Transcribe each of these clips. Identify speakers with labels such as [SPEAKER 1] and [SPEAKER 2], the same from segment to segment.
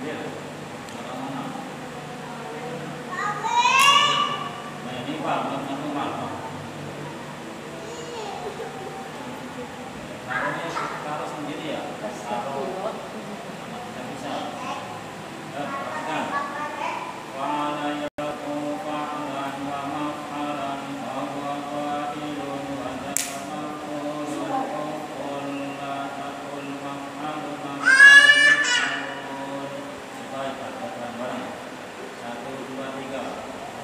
[SPEAKER 1] Ambil. Mana? Nah ini Pak, manual Pak. Taruh sendiri ya. Taruh. Bisa. Perhatikan. Wala yakunu fa'lan wa maf'alan wa huwa fa'ilun wa tatamaqulun qul la taqul maf'alun maf'alun. Baik, katakan bareng. 1, 2, 3.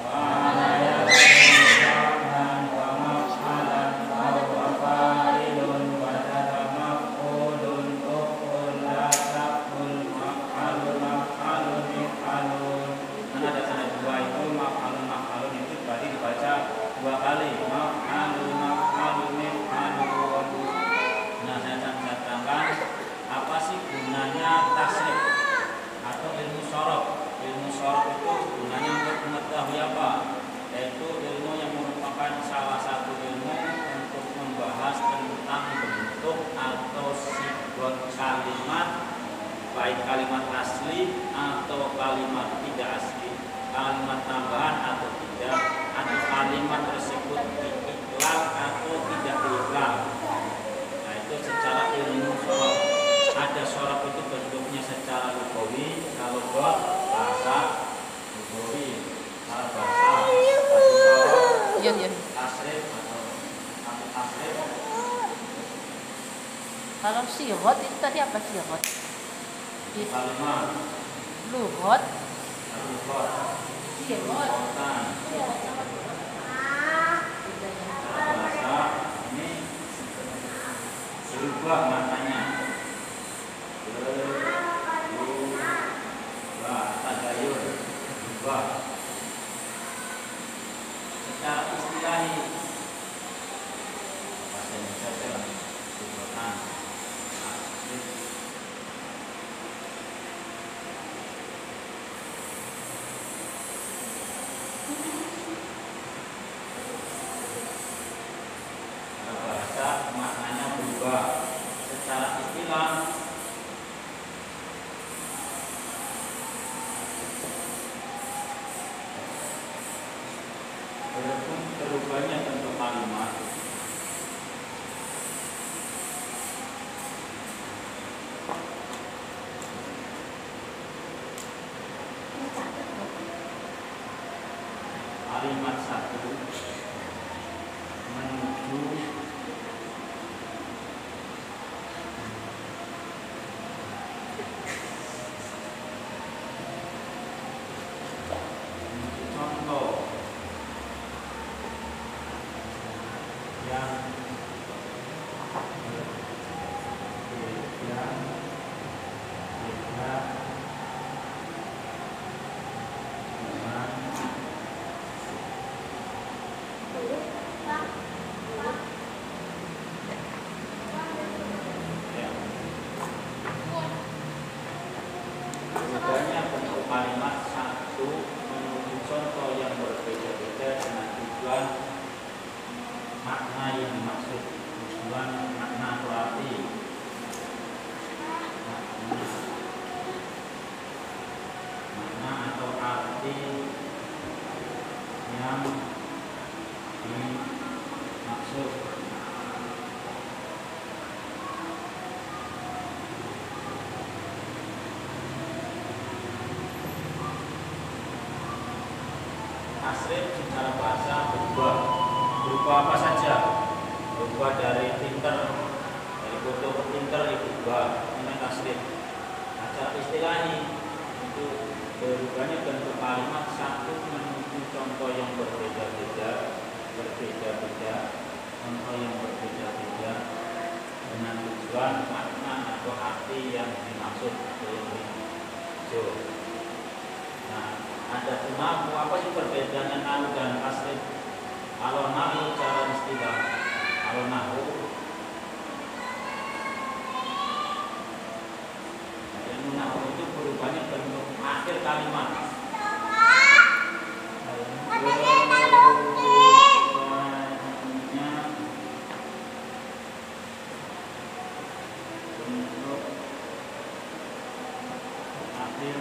[SPEAKER 1] Wala yakunu fa'lan wa maf'alan wa huwa fa'ilun wa tatamaqulun qul la taqul maf'alun maf'alun maf'alun. Ada dua itu maf'alun itu berarti dibaca 2 kali. Maf'alun maf'alun maf'alun. Nah, saya catatkan apa sih gunanya tasrif atau ilmu sorok. Ilmu sorok itu gunanya untuk mengetahui apa? Yaitu ilmu yang merupakan salah satu ilmu untuk membahas tentang bentuk atau sigot kalimat, baik kalimat asli atau kalimat tidak asli, kalimat tambahan atau tidak, atau kalimat tersebut diiklal atau tidak diiklal. Nah, itu secara ilmu sorok. Ada sorok itu bentuknya secara lugawi, kalau bahasa lugawi, secara bahasa sorok, tasrif atau tasrif.
[SPEAKER 2] Kalau sigot itu tadi apa sigot?
[SPEAKER 1] Kalimat
[SPEAKER 2] Lugot.
[SPEAKER 1] lugot
[SPEAKER 2] Sigot.
[SPEAKER 1] bahasa ini berubah maknanya. Berubah, tadayur, berubah. Secara istilahi bahasa Indonesia adalah lugotan. Bahasa maknanya berubah. Secara istilah berubahnya bentuk kalimat kalimat satu menuju contoh yang beda Bedanya bentuk kalimat satu menuju contoh yang berbeda-beda dengan tujuan makna yang dimaksud. Tujuan makna berarti makna atau arti yang dimaksud. Tasrif secara bahasa berubah apa saja? Berubah dari printer, dari foto ke printer itu berubah, ini tasrif. Nah, cara istilahi itu berubahnya bentuk kalimat satu menuju contoh yang berbeda-beda, contoh yang berbeda-beda dengan tujuan makna atau arti yang dimaksud. Nah, ada nahu. Apa sih perbedaannya nahu dan tasrif? Kalau nahu cara istilah, kalau nahu ilmu nahu itu berubahnya bentuk akhir kalimat. Bentuk akhir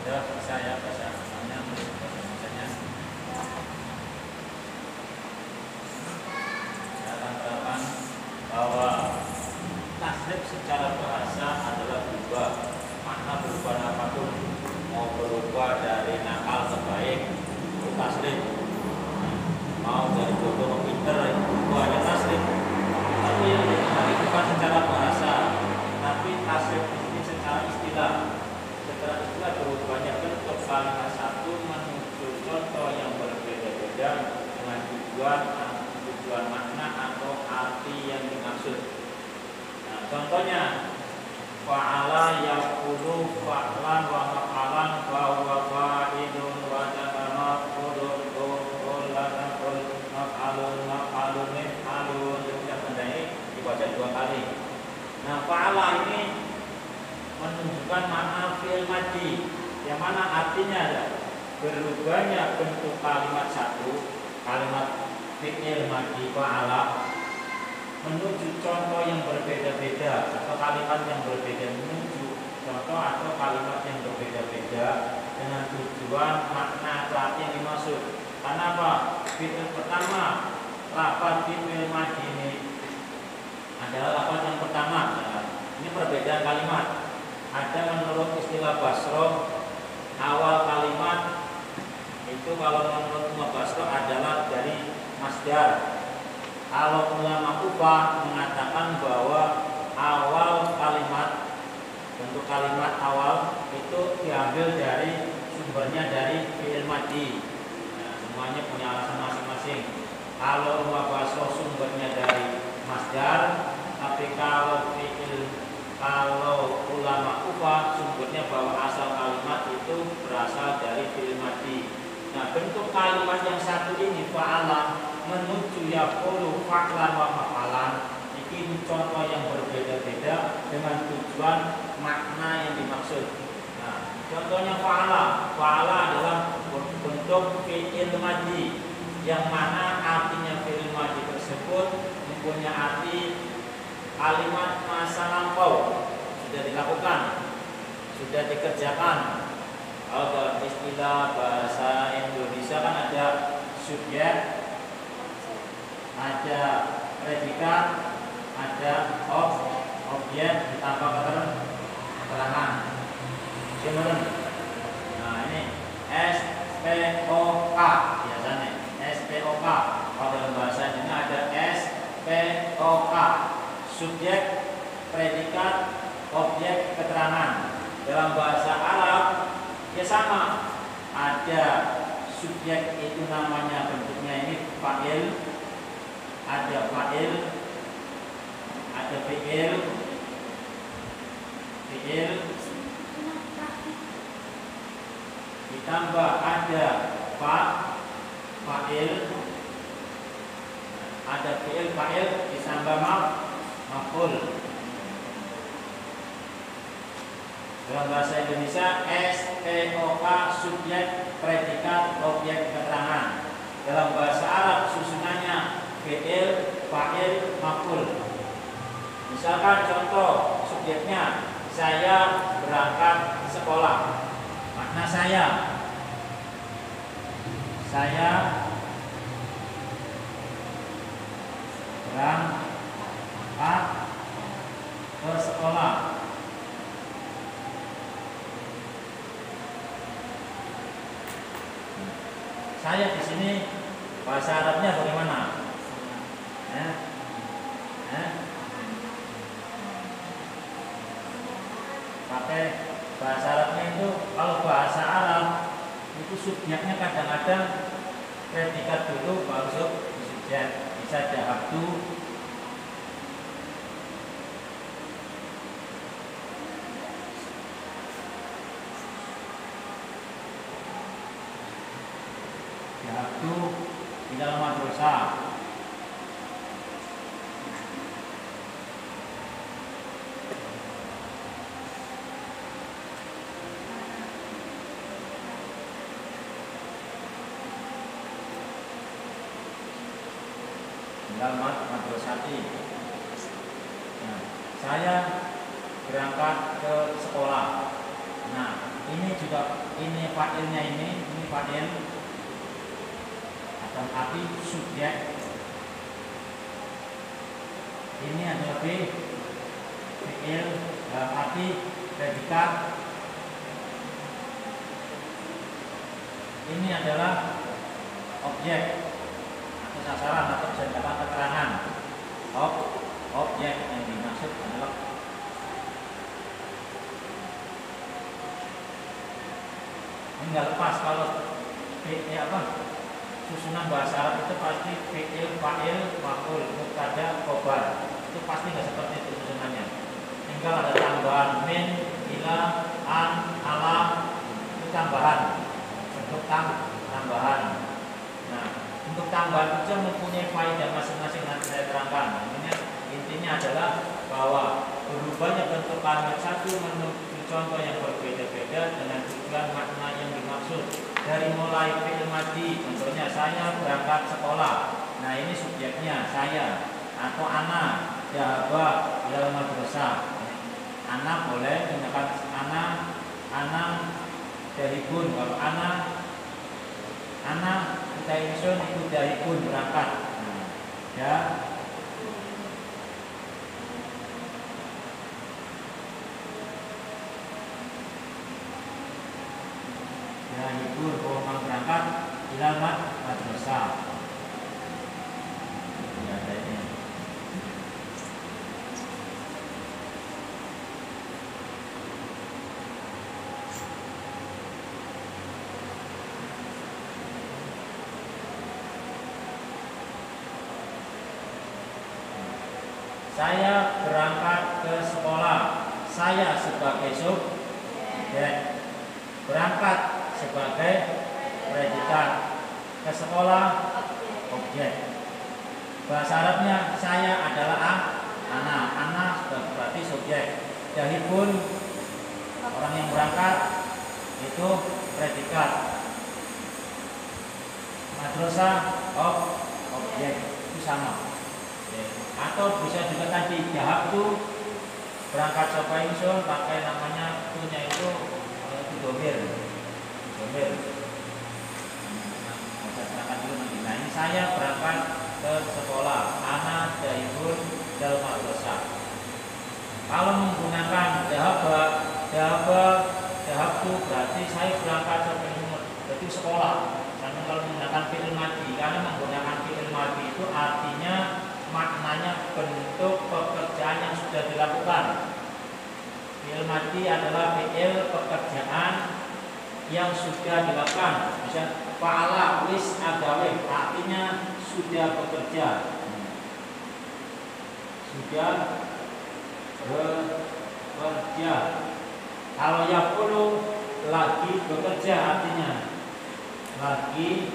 [SPEAKER 1] Sudah selesai ya bahasa namanya bahasanya. Saya akan terapkan bahwa tasrif secara bahasa adalah berubah, makna berubah apapun, mau berubah dari nakal ke baik itu tasrif, mau dari bodoh ke pinter itu berubahnya tasrif. Tapi yang tadi bukan secara bahasa, tapi tasrif ini secara istilah. Secara istilah berubahnya bentuk kalimat satu menuju contoh yang berbeda-beda dengan tujuan makna atau arti yang dimaksud. Nah, contohnya fa'ala yaqulu fa'lan wa maf'alan wa huwa fa'ilun wa tatamaqulun qulan qul maf'alun maf'alun maf'alun kita pendai dibaca 2 kali. Nah, fa'ala ini menunjukkan makna fi'il madhi yang mana artinya ada berubahnya bentuk kalimat satu, kalimat fi'il madhi fa'ala menuju contoh yang berbeda-beda atau kalimat yang berbeda, menuju contoh atau kalimat yang berbeda-beda dengan tujuan makna atau arti yang dimaksud. Karena apa? Fi'il pertama, lafaz fi'il madhi ini adalah lafaz yang pertama. Ini perbedaan kalimat. Ada menurut istilah Basroh awal kalimat itu kalau menurut Basroh adalah dari masdar. Kalau ulama Kufah mengatakan bahwa awal kalimat, bentuk kalimat awal itu diambil dari sumbernya dari fi'il madhi. Nah, semuanya punya alasan masing-masing. Kalau ulama Basroh sumbernya dari masdar, tapi kalau ulama Kufah sumbernya bahwa asal kalimat itu berasal dari fi'il madhi. Nah, bentuk kalimat yang satu ini fa'ala menuju yaqulu fa'lan wa maf'alan. Ini contoh yang berbeda-beda dengan tujuan makna yang dimaksud. Nah, contohnya fa'ala. Fa'ala adalah bentuk fi'il madhi yang mana artinya fi'il madhi tersebut mempunyai arti kalimat masa lampau, sudah dilakukan, sudah dikerjakan. Kalau dalam istilah bahasa Indonesia kan ada subjek, ada predikat, ada objek ditambah keterangan. Gimana? Nah, ini SPOK biasanya. SPOK. Kalau dalam bahasa ini ada SPOK. Subjek, predikat, objek, keterangan. Dalam bahasa Arab ya sama. Ada subjek itu namanya bentuknya ini fa'il, ada fa'il, ada fi'il, ditambah ada fa'il, ada fi'il, fa'il ditambah maf'ul. Dalam bahasa Indonesia SPOK subjek, predikat, objek, keterangan. Dalam bahasa Arab susunannya fi'il, fa'il, maf'ul. Misalkan contoh subjeknya saya berangkat sekolah. Makna saya berangkat ke sekolah. Saya di sini bahasa Arabnya bagaimana? Pakai bahasa Arabnya itu, kalau bahasa Arab itu subjeknya kadang-kadang predikat dulu baru subjek. Bisa jahabtu, di dalam madrasah. Dalam madrasati. Nah, saya berangkat ke sekolah. Nah, itu ini juga ini fa'ilnya ini fa'il atau arti subjek. Ini adalah fi'il dalam arti predikat. Ini adalah objek atau sasaran atau bisa dikatakan keterangan. Objek yang dimaksud adalah ini nggak lepas kalau susunan bahasa Arab itu pasti fi'il, fa'il, maf'ul, mubtada, khobar. Itu pasti nggak seperti itu susunannya. Tinggal ada tambahan min, ila, an, ala, itu tambahan. Bentuk tambahan. Nah, untuk tambahan itu mempunyai faedah masing-masing, nanti saya terangkan. Intinya adalah bahwa berubahnya bentuk kalimat satu menuju contoh yang berbeda-beda dengan tujuan makna yang dimaksud. Dari mulai fi'il madhi, contohnya saya berangkat sekolah. Nah, ini subjeknya saya atau ana, dhahaba ilal madrasah. Ana boleh menggunakan ana dahibun. Kalau ana kita ingsun itu dahibun berangkat. Ya. Dahibun orang berangkat ilal madrasah. Ya, ada ini. Saya berangkat ke sekolah. Saya sebagai subjek, berangkat sebagai predikat, ke sekolah objek. Bahasa Arabnya saya adalah ana berarti subjek. Dahibun orang yang berangkat itu predikat. Madrasah objek, itu sama. Atau bisa juga tadi jahab tuh berangkat sapa ingsun pakai namanya punya itu domir. Nah, ini saya berangkat ke sekolah. Ana dahibun dal madrasah. Kalau menggunakan dahabtu berarti saya berangkat sapa ingsun, berarti sekolah. Karena kalau menggunakan fi'il madhi, karena menggunakan fi'il madhi itu artinya maknanya bentuk pekerjaan yang sudah dilakukan. Fi'il madhi adalah fi'il pekerjaan yang sudah dilakukan. Misal fa'ala wis agawe, artinya sudah bekerja. Sudah bekerja. Kalau yaqulu lagi bekerja, artinya lagi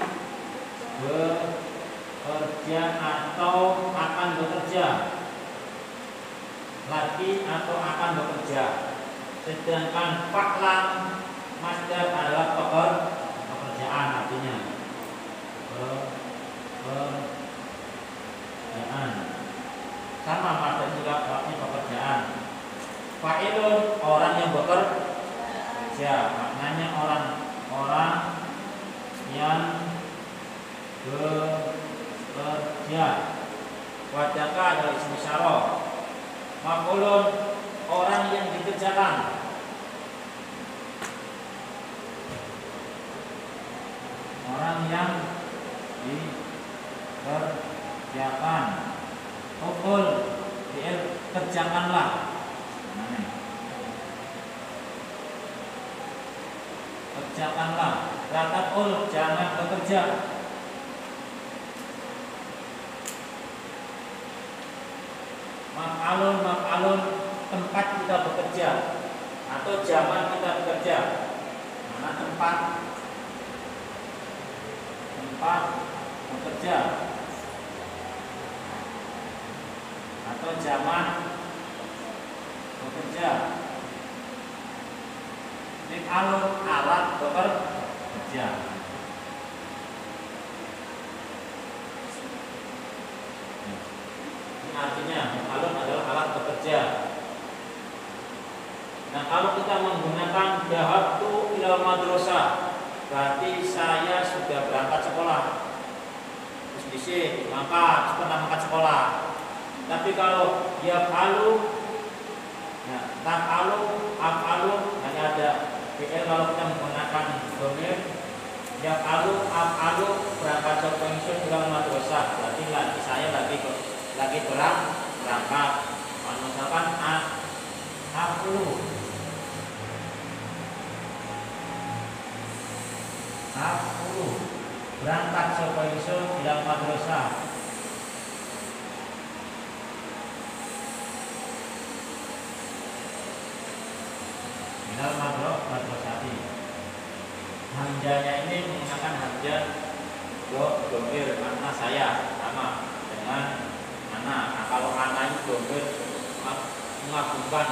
[SPEAKER 1] bekerja atau akan bekerja. Lagi atau akan bekerja. Sedangkan fa'lan masdar adalah pekerjaan, artinya pekerjaan. Sama masdar juga artinya pekerjaan. Fa'ilun orang yang bekerja, maknanya orang yang bekerja. Wadaka adalah isim isyarah. Maf'ulun orang yang dikerjakan. Orang yang dikerjakan. Ukul kerjakanlah. Kerjakanlah. Latakul jangan bekerja. Maf'alun tempat kita bekerja atau zaman kita bekerja. Mana tempat bekerja atau zaman bekerja. Maf'alun alat bekerja. Artinya maf'alun adalah alat bekerja. Nah, kalau kita menggunakan dhahabtu ilal madrasah, berarti saya sudah berangkat sekolah. Terus disini maka pernah mangkat sekolah. Tapi kalau yaf'alu, nah, af'alu hanya ada fi'il kalau kita menggunakan dhamir. Yaf'alu, af'alu berangkat sapa ingsun ilal madrasah, berarti lagi saya lagi berangkat. Misalkan aku berangkat sapa ingsun ilal madrasah. Ilal madrasati. Hamzahnya ini menggunakan hamzah dhamir makna saya sama dengan ana. Nah, kalau ana itu dhamir mengagumkan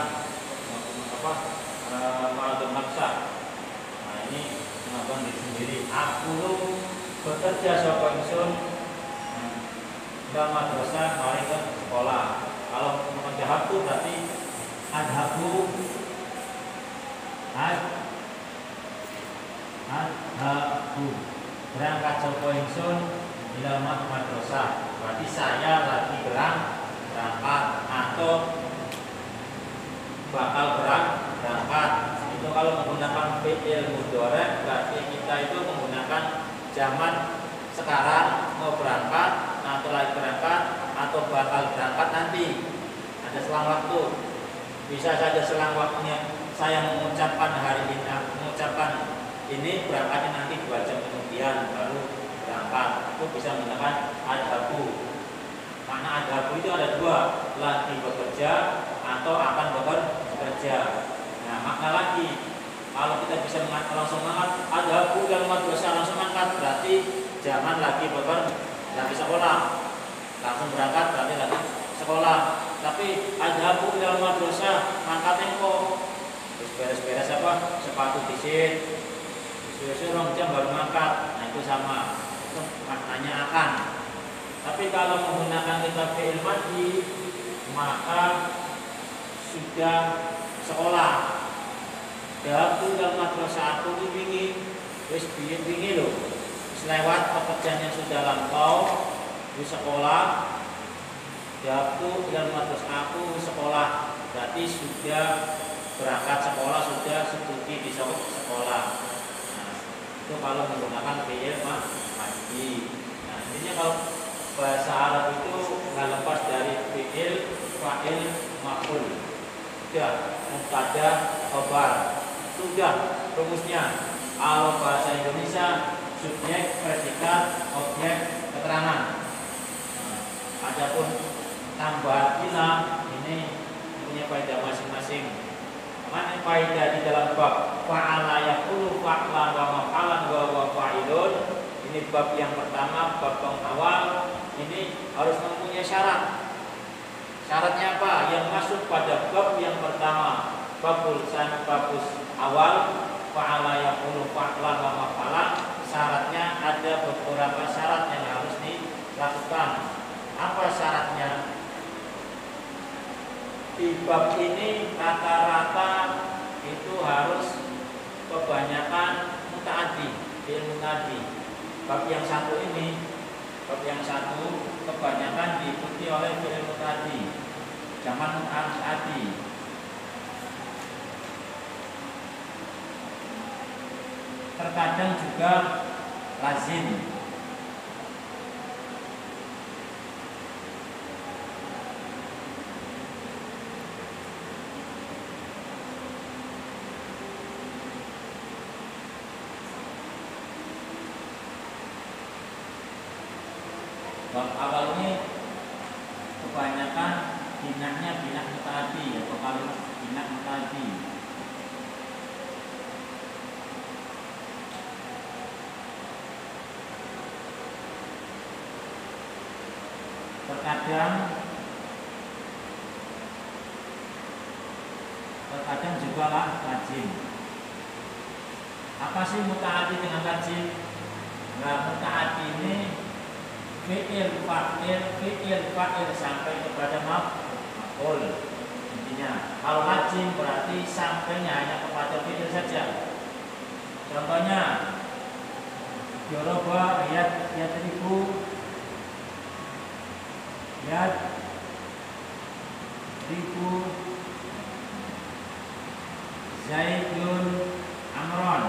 [SPEAKER 1] maladun nafsa. Nah, ini mengagumkan diri sendiri. Aku bekerja sapa ingsun dalam madrasah mari ke sekolah. Kalau menjawab itu berarti adhabu berangkat sapa ingsun ila madrasah, berarti saya lagi berangkat atau bakal berangkat. Itu kalau menggunakan fi'il mudhari berarti kita itu menggunakan zaman sekarang, mau berangkat atau lagi berangkat atau bakal berangkat nanti. Ada selang waktu. Bisa saja selang waktunya saya mengucapkan hari ini, mengucapkan ini berangkatnya nanti 2 jam kemudian baru berangkat. Itu bisa menggunakan adhabu. Makna adhabu itu ada 2, lagi bekerja atau akan bekerja. Nah, makna lagi kalau kita bisa langsung mengangkat adhabu dan madrasah langsung angkat berarti zaman lagi sekolah. Langsung berangkat berarti lagi sekolah. Tapi adhabu dalam madrasah angkatnya kok beres-beres apa sepatu disit suruh jam baru mangkat. Nah, itu sama, itu maknanya akan. Tapi kalau menggunakan kita fi'il madhi maka sudah sekolah. Adhabu dalam madrasah aku ini wis bingi loh, lewat pekerjaan yang sudah lampau di sekolah. Adhabu dalam madrasah aku sekolah, berarti sudah berangkat sekolah, sudah studi di sekolah. Nah, itu kalau menggunakan fi'il madhi. Nah, intinya kalau bahasa Arab itu nggak lepas dari fi'il, fa'il, maf'ul. Sudah mubtada, khabar. Sudah rumusnya. Kalau bahasa Indonesia subjek, predikat, objek, keterangan. Nah, adapun tambahan ila ini punya faedah masing-masing. Mana faedah di dalam bab fa'ala yaqulu fa'lan wa maf'alan wa fa'ilun. Ini bab yang pertama, bab pengawal. Ini harus mempunyai syarat. Syaratnya apa? Yang masuk pada bab yang pertama, babul awal fa'ala yaqulu fa'lan wa maf'alan. Syaratnya ada beberapa syarat yang harus dilakukan. Apa syaratnya? Di bab ini rata-rata itu harus kebanyakan mutaaddi, fi'il mutaaddi. Bab yang satu ini, bab yang satu kebanyakan diikuti oleh fi'il mutaaddi, zaman mutaaddi. Terkadang juga lazim. Bab awal ini kebanyakan binahnya binah mutaaddi atau kalimat binah mutaaddi. Terkadang juga lah lazim. Apa sih mutaaddi dengan lazim? Nah, mutaaddi ini fi'il fa'il sampai kepada maf'ul. Intinya kalau lazim berarti sampainya hanya kepada fi'il saja. Contohnya Yoroba yadribu Zaidun Amron.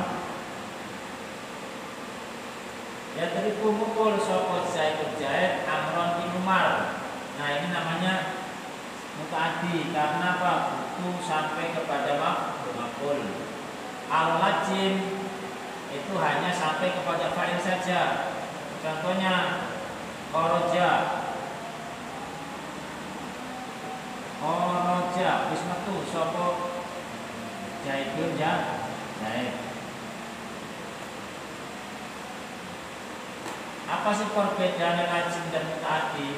[SPEAKER 1] Yadribu mukul sapa Zaidun Zaid Amron bin Umar. Nah, ini namanya mutaaddi karena apa? Butuh sampai kepada maf'ul. Al-lazim itu hanya sampai kepada fa'il saja. Contohnya kharaja wis metu sapa Zaidun Zaid. Apa sih perbedaan lazim dan mutaaddi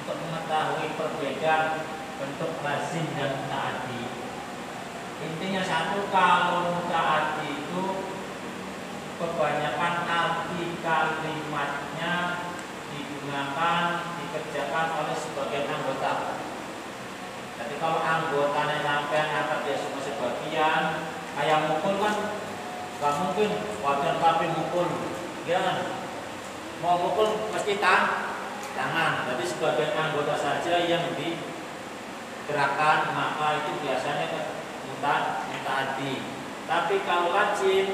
[SPEAKER 1] untuk mengetahui perbedaan bentuk lazim dan mutaaddi? Intinya satu, kalau mutaaddi itu kebanyakan arti kalimatnya dikerjakan oleh sebagian anggota. Jadi kalau anggotanya sampai angkat dia semua sebagian, kayak mukul kan gak mungkin wajan tapi mukul, ya mau mukul mesti tangan. Jadi sebagian anggota saja yang digerakkan, maka itu biasanya mutaaddi. Tapi kalau lazim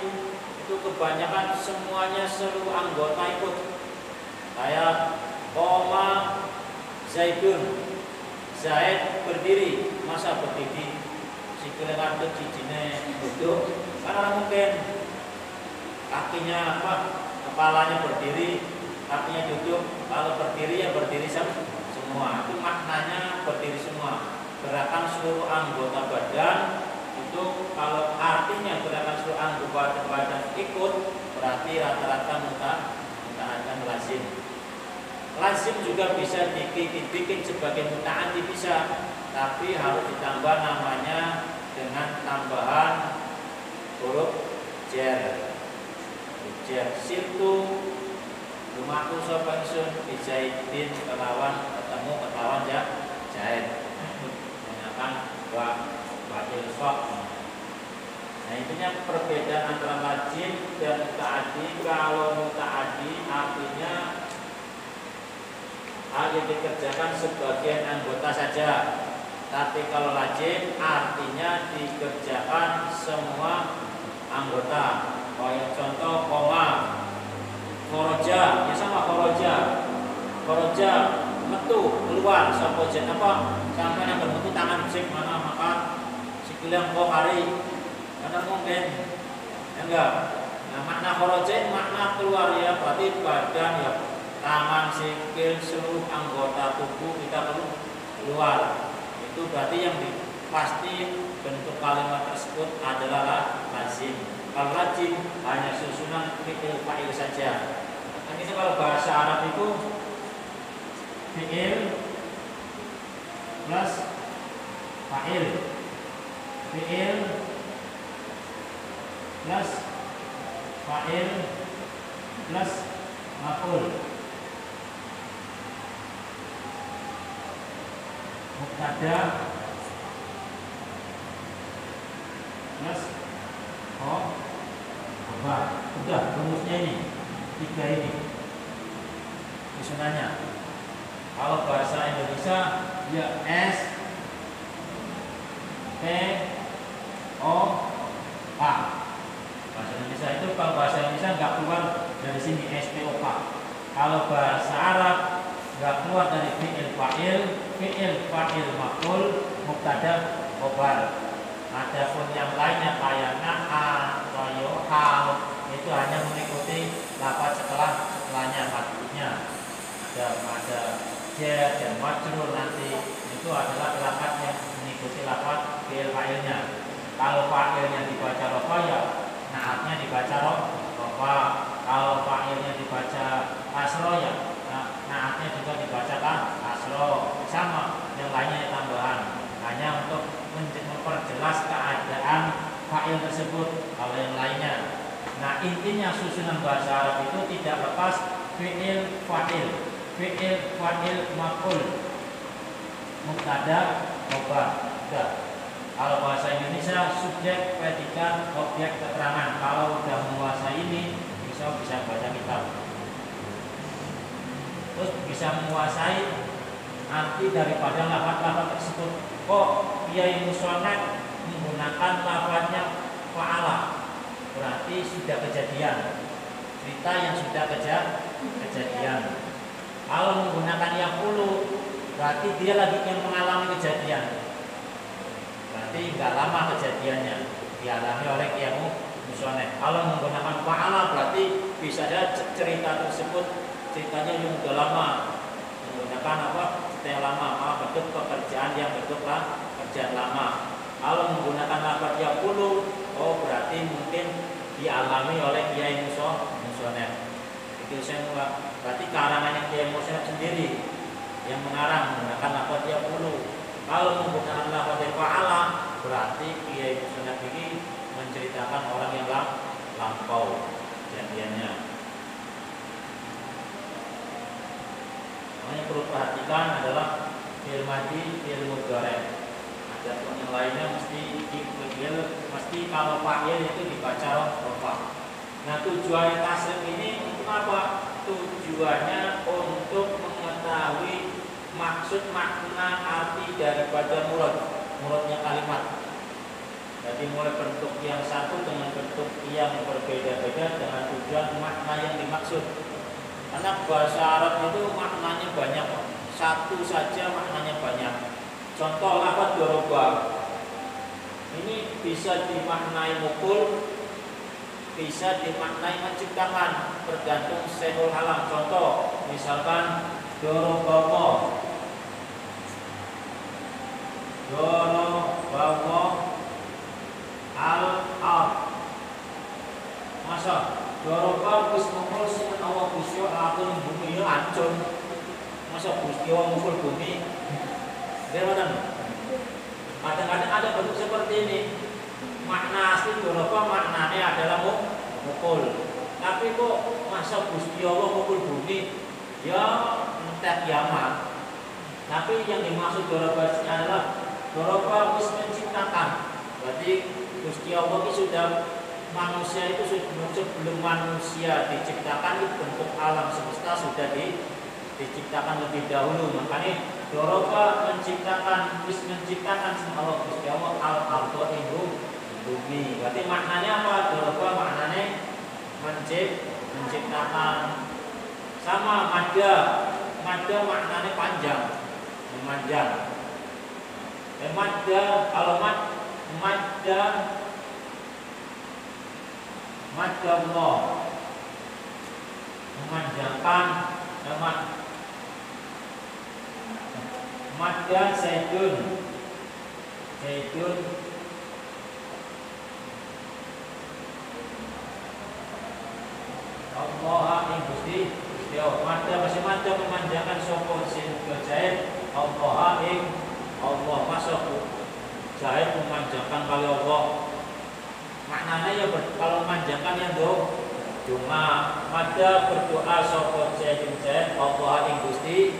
[SPEAKER 1] itu kebanyakan semuanya seluruh anggota ikut. Kayak koma Zaidun, Zaid berdiri, masa berdiri sikile ngadeg cijine duduk, karena mungkin kakinya kepalanya berdiri, kakinya duduk. Kalau berdiri ya berdiri semua. Itu maknanya berdiri semua. Gerakan seluruh anggota badan itu, kalau artinya gerakan seluruh anggota badan ikut, berarti rata-rata mutaaddi lazim. Lazim juga bisa dibikin sebagai mutaaddi bisa, tapi harus ditambah namanya dengan tambahan huruf jar. Sirtu lumaku sapa ingsun bi Zaidin kelawan Zaid. Menggunakan ba'il sok. Nah, intinya perbedaan antara lazim dan mutaaddi. Kalau mutaaddi artinya hanya dikerjakan sebagian anggota saja. Tapi kalau lazim artinya dikerjakan semua anggota. Kayak contoh koma, kharaja, ya sama kharaja metu keluar sapa jen apa? Sampai yang bermutu tangan sing mana maka sikile engko hari. Karena mungkin ya enggak. Nah, makna kharaja makna keluar ya, berarti badan ya, tangan, sikil, seluruh anggota tubuh kita perlu keluar. Itu berarti yang pasti bentuk kalimat tersebut adalah lazim. Kalau lazim hanya susunan fi'il fa'il saja. Nah, ini kalau bahasa Arab itu fi'il plus fa'il, fi'il plus fa'il plus maf'ul. Mubtada plus udah rumusnya ini, tiga ini susunannya. Kalau bahasa Indonesia ya S P O K. Bahasa Indonesia itu, kalau bahasa Indonesia nggak keluar dari sini S P O K. Kalau bahasa Arab nggak keluar dari fi'il fa'il maf'ul, mubtada, khobar. Adapun yang lainnya kayak na'a, royo, hal itu hanya mengikuti lafaz setelahnya, maksudnya ada jar dan majrur, nanti itu adalah lafaz yang mengikuti lafaz fi'il fa'ilnya. Kalau fa'ilnya dibaca rofa ya na'atnya dibaca rofa. Kalau fa'ilnya dibaca kasro ya na'atnya juga dibacakan kasro. Sama yang lainnya tambahan, hanya untuk memperjelas keadaan fa'il tersebut. Kalau yang lainnya, nah intinya susunan bahasa Arab itu tidak lepas fi'il fa'il maf'ul, mubtada, khobar. Kalau bahasa Indonesia subjek, predikat, objek, keterangan. Kalau udah menguasai ini bisa baca kitab. Terus bisa menguasai arti daripada lafaz-lafaz tersebut. Kok Kiai Musonef menggunakan lafaznya fa'ala? Berarti sudah kejadian. Cerita yang sudah kejadian. Kalau menggunakan yaqulu, berarti dia lagi yang mengalami kejadian. Berarti nggak lama kejadiannya, dialami oleh Kiai Musonef. Kalau menggunakan fa'ala, berarti bisa ada cerita tersebut ceritanya yang udah lama, menggunakan apa? Cerita yang lama, bentuk pekerjaan yang bentuklah kerjaan lama. Kalau menggunakan lafaz yaqulu, oh berarti mungkin dialami oleh Kiai Musonef. Itu saya mulai. Berarti karangannya Kiai Musonef sendiri yang mengarang menggunakan lafaz yaqulu. Kalau menggunakan lafaz fa'ala, berarti Kiai Musonef ini menceritakan orang yang lampau kejadiannya. Yang perlu perhatikan adalah fi'il madhi, fi'il mudhari'. Ada yang lainnya mesti kalau fa'il itu dibaca rafa. Nah, tujuannya tasrif ini untuk apa? Tujuannya untuk mengetahui maksud, makna, arti daripada muradnya kalimat. Jadi mulai bentuk yang satu dengan bentuk yang berbeda-beda dengan tujuan makna yang dimaksud. Karena bahasa Arab itu maknanya banyak, satu saja maknanya banyak. Contoh lafaz doroba ini bisa dimaknai mukul, bisa dimaknai menciptakan, tergantung sehul halam. Contoh misalkan doroba al-ard. Masa doroba wis mukul sing Allah Gusti Allah bumi hancur. Masa Gusti Allah mukul bumi? Bagaimana? Kadang-kadang ada bentuk seperti ini. Makna asli doroba maknanya adalah mukul. Tapi kok masa Gusti Allah mukul bumi? Ya entek kiamat. Tapi yang dimaksud doroba adalah doroba wis menciptakan. Berarti Gusti Allah itu sudah, manusia itu sebelum manusia diciptakan itu bentuk alam semesta sudah diciptakan lebih dahulu. Makanya doroba menciptakan, wis menciptakan sama Allah Gusti Allah al-ardo bumi. Berarti maknanya apa? Doroba maknanya menciptakan. Sama madda maknanya panjang, memanjang. Madda kalau madda Allah memanjangkan. Madda zaidun Allah ing Gusti Allah. Madda masih madda memanjangkan sapa sin jaid Allah ing Allah, masuk jaid memanjangkan kali Allah. Maknanya ya kalau memanjangkan yang cuma madda berdoa sapa jaid Allah ing Gusti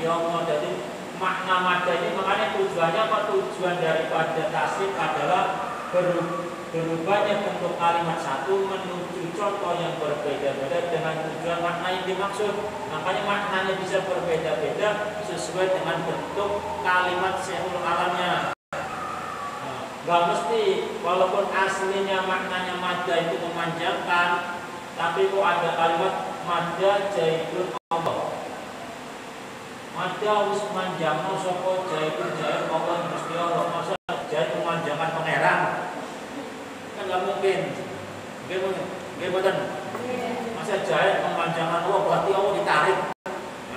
[SPEAKER 1] Allah. Jadi makna madda ini, makanya tujuannya apa? Tujuan daripada tasrif adalah berubahnya bentuk kalimat satu menuju contoh yang berbeda-beda dengan tujuan makna yang dimaksud. Makanya maknanya bisa berbeda-beda sesuai dengan bentuk kalimat sehul alamnya. Gak mesti, walaupun aslinya maknanya madda itu memanjangkan, tapi kok ada kalimat madda jaidun Allah. Madda wis manjangno sapa jaidun jaid Allah Gusti Allah. Masa jaid memanjangkan pangeran? Kan gak mungkin. Nggih mboten. Masa jaid memanjangkan Allah berarti Allah ditarik.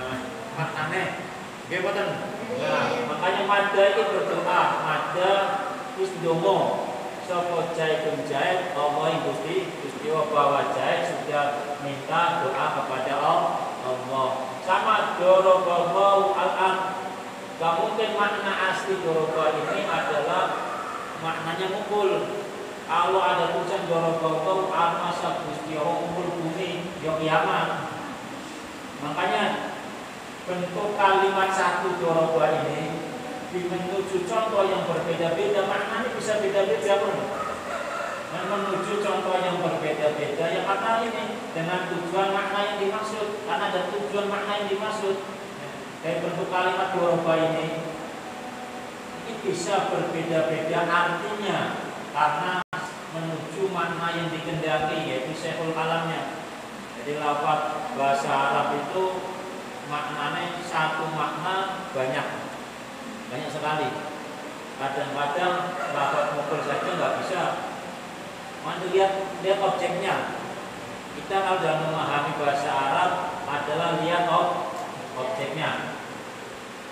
[SPEAKER 1] Nah, maknane nggih mboten. Nah, makanya madda itu berdoa, madda wis ndonga sapa jaidun jaid Allah Gusti Allah, bahwa jaid sudah minta doa kepada Allah. Sama doroballahu al-ard. Gak mungkin makna asli doroba ini adalah maknanya mukul. Kalau ada tulisan doroballahu al-masa Gusti Allah mukul bumi ya kiamat. Makanya bentuk kalimat satu doroba ini menuju contoh yang berbeda-beda, maknanya bisa beda-beda pun. Dan menuju contoh yang berbeda-beda yang kata ini dengan tujuan makna yang dimaksud, karena ada tujuan makna yang dimaksud. Kayak bentuk kalimat doroba ini bisa berbeda-beda artinya karena menuju makna yang dikehendaki, yaitu syekhul kalamnya. Jadi lafaz bahasa Arab itu maknanya satu makna banyak sekali. Kadang-kadang lafaz mukul saja nggak bisa. Mari lihat objeknya. Kita kalau dalam memahami bahasa Arab adalah lihat objeknya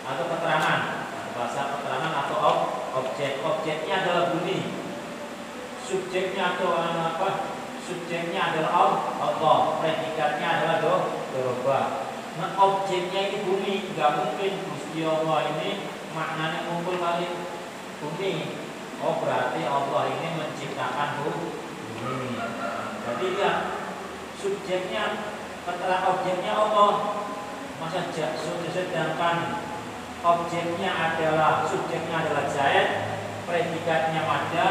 [SPEAKER 1] atau keterangan, bahasa keterangan atau objek. Objeknya adalah bunyi. Subjeknya atau apa? Subjeknya adalah Allah. Predikatnya adalah doroba. Nah, objeknya ini bumi. Nggak mungkin Gusti Allah ini maknanya ngumpul kali bumi. Oh, berarti Allah ini menciptakan bumi. Jadi ya subjeknya keterangan objeknya Allah. Masa sedangkan objeknya adalah subjeknya adalah Zaid, predikatnya Mada,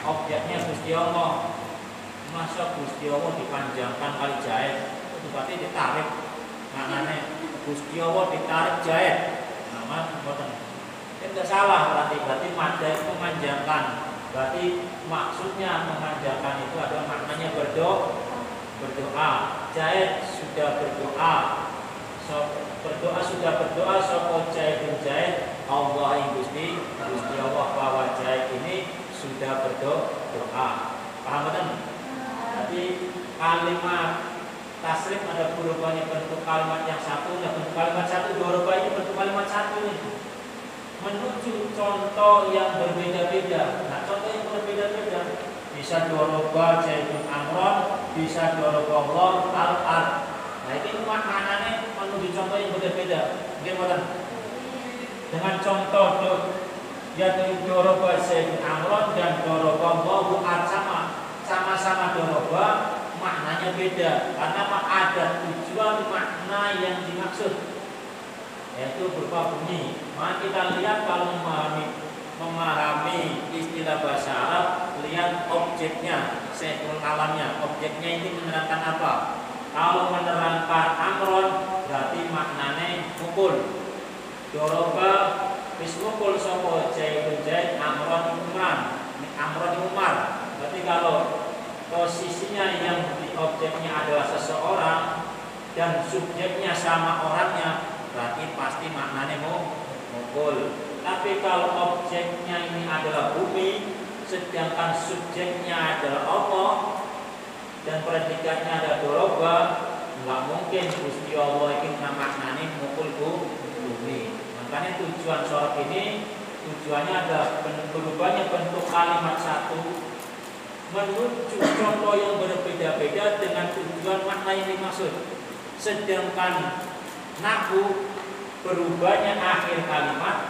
[SPEAKER 1] objeknya Gusti Allah. Masa Gusti Allah dipanjangkan kali Zaid, itu berarti ditarik. Maknanya Gusti Allah ditarik Zaid. Nama boten. Itu salah berarti Mada itu memanjangkan. Berarti maksudnya memanjangkan itu adalah maknanya berdoa. Zaid sudah berdoa. Sudah berdoa sapa Zaid Allah yang Gusti Allah bahwa Zaid ini sudah berdoa. Paham betul? Jadi kalimat tasrif ada berubahnya bentuk kalimat yang satu, dan bentuk kalimat satu berubah ini bentuk kalimat satu ini menuju contoh yang berbeda-beda. Nah, contoh yang berbeda-beda bisa doroba Zaidun Amron, bisa doroba Allah al-ard. Nah, ini maknanya menuju contoh yang berbeda. Bagaimana? Dengan contoh yaitu doroba Zaidun Amron dan doroba Allah al sama-sama doroba, maknanya beda karena ada tujuan makna yang dimaksud, yaitu berupa bunyi. Maka kita lihat kalau memahami istilah bahasa Arab, lihat objeknya, syekhul kalamnya. Objeknya ini menerangkan apa? Kalau menerangkan amron berarti maknanya mukul. Doroba wis mukul sapa Zaid amron Umar. Berarti kalau posisinya yang di objeknya adalah seseorang dan subjeknya sama orangnya, berarti pasti maknanya mukul. Tapi kalau objeknya ini adalah bumi, sedangkan subjeknya adalah Allah dan predikatnya adalah doroba, nggak mungkin Gusti Allah ini maknanya mukul bumi. Makanya tujuan sorok ini tujuannya adalah berubahnya bentuk kalimat satu menuju contoh yang berbeda-beda dengan tujuan makna yang dimaksud. Sedangkan nahwu berubahnya akhir kalimat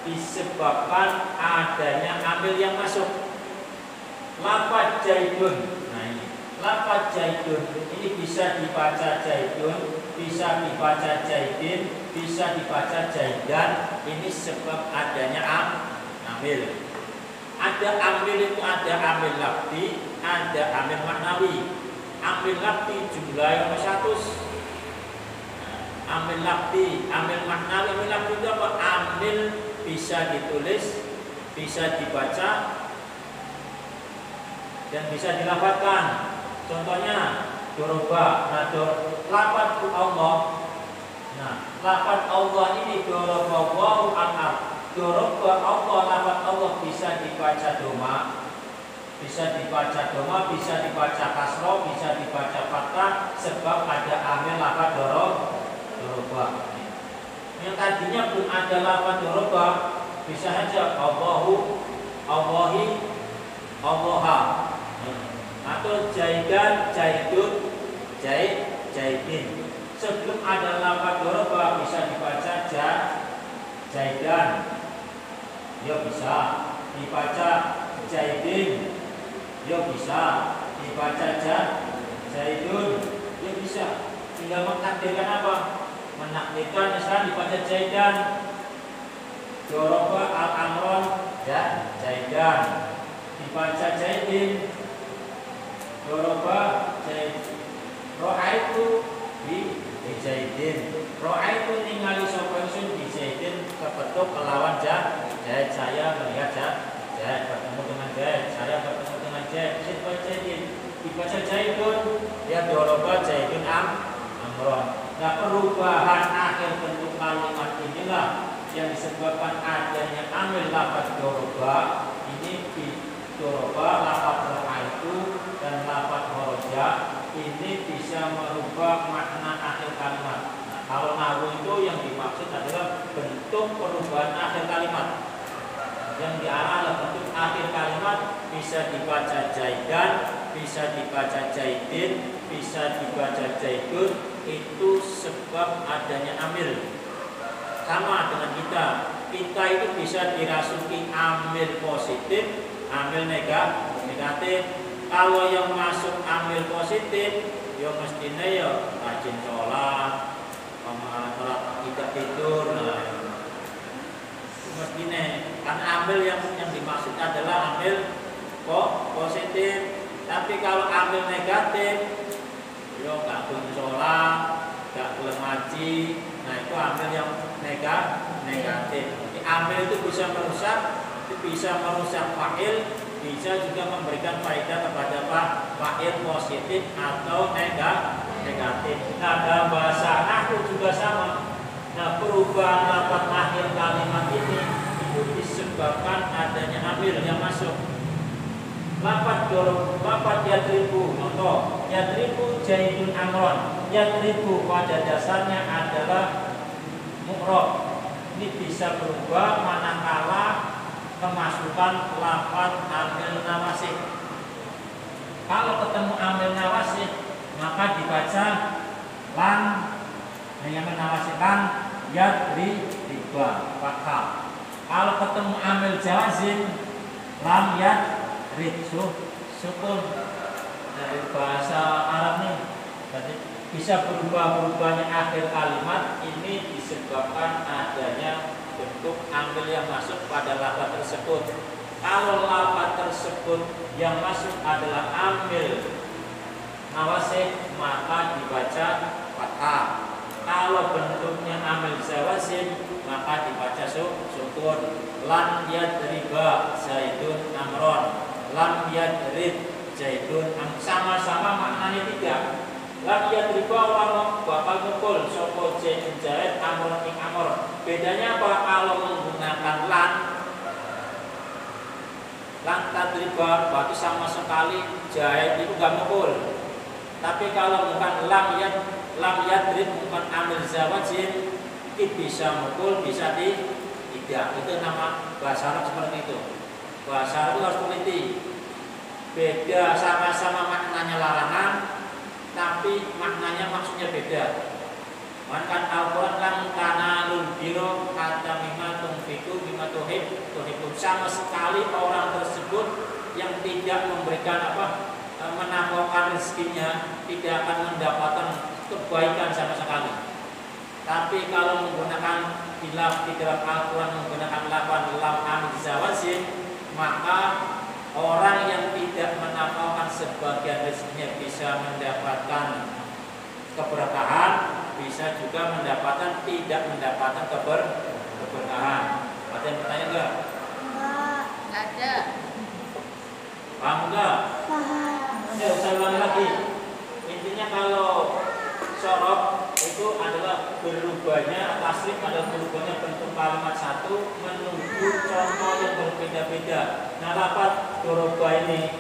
[SPEAKER 1] disebabkan adanya amil yang masuk. Lafaz Zaidun. Nah, ini lafaz Zaidun ini bisa dibaca Zaidun, bisa dibaca Zaidin, bisa dibaca Zaidan. Ini sebab adanya amil. Ada amil itu ada amil lafzi, ada amil maknawi. Amil lafzi jumlahnya 100. Amil lafzi, amil maknawi, amil lafzi itu apa? Amil bisa ditulis, bisa dibaca, dan bisa dilafadzkan. Contohnya doroba, lafaz Allah. Nah, lafaz Allah ini doroba wawu al-ard. Doroba Allah, lafaz Allah bisa dibaca doma, bisa dibaca kasroh, bisa dibaca fathah, sebab ada amil lafaz doroba. Yang tadinya belum ada lafaz doroba, bisa saja Allahu, Allahi, Allaha, atau Zaidan, Zaidun, Zaidin. Sebelum ada lafaz doroba bisa dibaca Zaidan, ya bisa dibaca Zaidin, ya bisa dibaca Zaidun, ya bisa. Tinggal menakdirkan apa? Menakdirkan sekarang dibaca Zaidan. Doroba al-amron Zaidan. Dibaca Zaidin. Doroba Ro'aitu di Zaidin. Ro'aitu ningali sapa ingsun di Zaidin kepetuk kelawan Zaid. Saya melihat Zaid bertemu dengan Zaid. Saya bertemu dengan Zaid. Dibaca Zaidun. Ya doroba Zaidun amron. Nah, perubahan akhir bentuk kalimat inilah yang disebabkan adanya amil lafaz doroba. Ini di doroba, lafaz ro'aitu dan lafaz horoja ini bisa merubah makna akhir kalimat. Nah, kalau nahwu itu yang dimaksud adalah bentuk perubahan akhir kalimat. Yang diarah adalah bentuk akhir kalimat bisa dibaca Zaidan, bisa dibaca Zaidin, bisa dibaca Zaidun. Itu sebab adanya amil. Sama dengan kita itu bisa dirasuki amil positif, amil negatif. Kalau yang masuk amil positif, ya mestinya ya rajin sholat, tidak tidur. Nah, mestinya kan amil yang dimaksud adalah amil positif. Tapi kalau amil negatif, yo nggak boleh sholat, nggak boleh ngaji. Nah itu amil yang negatif. Jadi amil itu bisa merusak fa'il, bisa juga memberikan faedah kepada fa'il positif atau negatif. Nah dalam bahasa nahwu juga sama. Nah perubahan lafaz akhir kalimat ini itu disebabkan adanya amil yang masuk. Lafaz yadribu, contoh yadribu Zaidun amron. Yadribu pada dasarnya adalah mu'rab. Ini bisa berubah manakala kemasukan lafaz amil nawasih. Kalau ketemu amil nawasih maka dibaca lan dengan nawasih lan yadriba fathah. Kalau ketemu amil jawazim lam sukun. Dari bahasa Arab nih, jadi bisa berubahnya akhir kalimat ini disebabkan adanya bentuk amil yang masuk pada lafaz tersebut. Kalau lafaz tersebut yang masuk adalah amil nawasih maka dibaca fathah. Kalau bentuknya amil zawazim maka dibaca sukun. Lan yadriba Zaidun amron. Lam yadrib Zaidun sama-sama maknanya tiga. Lam yadriba wong bakal mukul sapa Zaidun Zaid amron ing amr. Bedanya apa kalau menggunakan lan tadriba berarti sama sekali Zaid itu enggak mukul. Tapi kalau bukan lam yadrib bukan amil zawajin itu bisa mukul bisa tidak. Itu nama bahasa Arab seperti itu. Bahasa Arab itu harus teliti. Beda sama-sama maknanya larangan, tapi maknanya maksudnya beda. Maka Al-Quran kan tanalul birra hatta mimma tunfiqu mimma tuhibun. Sama sekali orang tersebut yang tidak memberikan menambahkan rezekinya tidak akan mendapatkan kebaikan sama sekali. Tapi kalau menggunakan di dalam Al-Quran menggunakan lafaz lam amil zawazin, maka orang yang tidak menafalkan sebagian rezekinya bisa mendapatkan keberkahan, bisa juga tidak mendapatkan keberkahan. Ada yang bertanya enggak?
[SPEAKER 2] Enggak ada.
[SPEAKER 1] Paham enggak?
[SPEAKER 2] Paham.
[SPEAKER 1] Saya ulangi lagi. Intinya kalau sorof itu adalah berubahnya tasrif, adalah berubahnya bentuk kalimat satu menuju contoh yang berbeda-beda. Nah lafaz doroba ini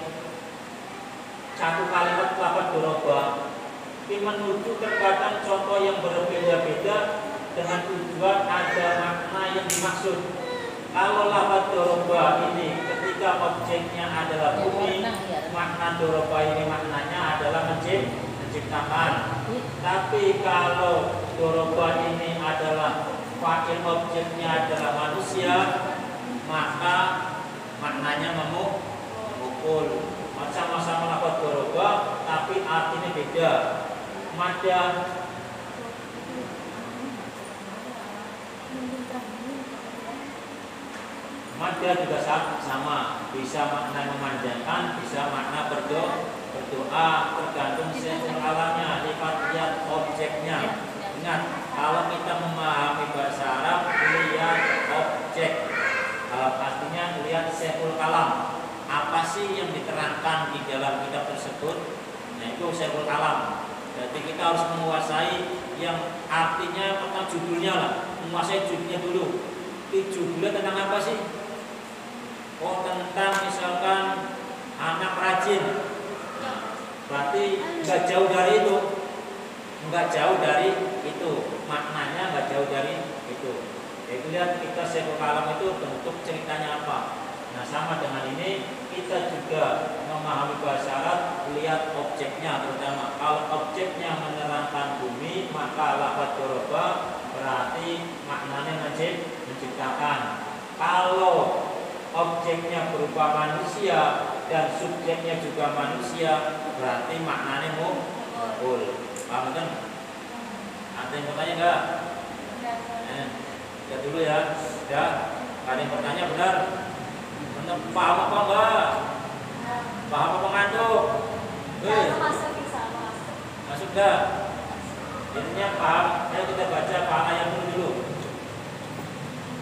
[SPEAKER 1] satu kalimat lafaz doroba ini menuju kepada contoh yang berbeda-beda dengan tujuan ada makna yang dimaksud. Kalau lafaz doroba ini ketika objeknya adalah bumi, makna doroba ini maknanya adalah menciptakan. Tapi kalau doroba ini adalah fa'il objeknya adalah manusia, maka maknanya memukul. Sama-sama lafaz doroba tapi artinya beda. Mada Madda juga sama, bisa makna memanjangkan, bisa makna berdoa, tergantung sehul kalamnya, lihat objeknya. Ingat, kalau kita memahami bahasa Arab, lihat objek. Artinya lihat sehul kalam. Apa sih yang diterangkan di dalam kitab tersebut? Nah, itu sehul kalam. Jadi kita harus menguasai yang artinya tentang judulnya lah, menguasai judulnya dulu. Judulnya tentang apa sih? Oh, tentang misalkan anak rajin. Berarti nggak jauh dari itu, maknanya nggak jauh dari itu. Jadi lihat kita sehul kalam itu bentuk ceritanya apa. Nah, sama dengan ini kita juga memahami bahasa Arab, lihat objeknya. Terutama kalau objeknya menerangkan bumi, maka lafaz doroba berarti maknanya menciptakan. Kalau objeknya berupa manusia dan subjeknya juga manusia, berarti maknanya muf'ul. Paham kan? Ada yang bertanya enggak? Lihat dulu ya. Sudah? Ada yang bertanya benar? Benar, paham apa enggak? Paham apa ngantuk? Masuk dah. Intinya paham. Ayo kita baca pahala yang dulu.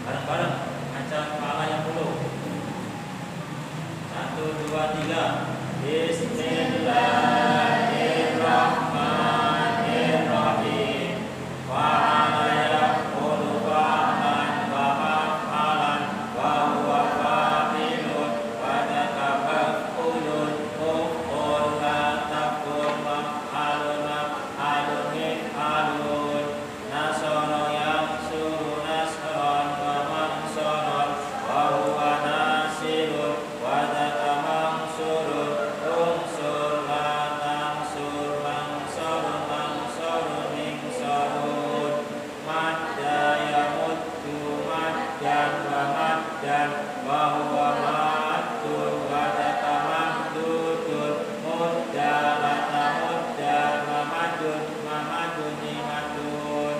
[SPEAKER 1] Bareng-bareng baca pahala yang dulu. 1, 2, 3. Bismillahirrahmanirrahim. Wa ala yaqulu fa'lan wa maf'alan wa huwa fa'ilun wa takabulun uf'ul la takun maf'alun maf'alun mif'alun nasara yansuru nasran wa mansaran wa huwa nasirun wa takamangsurun unsur la tangsur langsurun langsurun mingsarun madda yamuddu maddan wa maddan wa huwa maddun wa takamamdudun mudda la tamudda mamadun mamadun nimadun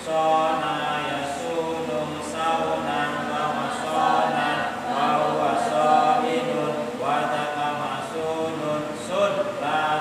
[SPEAKER 1] sona yasunum saunan wa masonan wa huwa soinun wa takamasunun sun la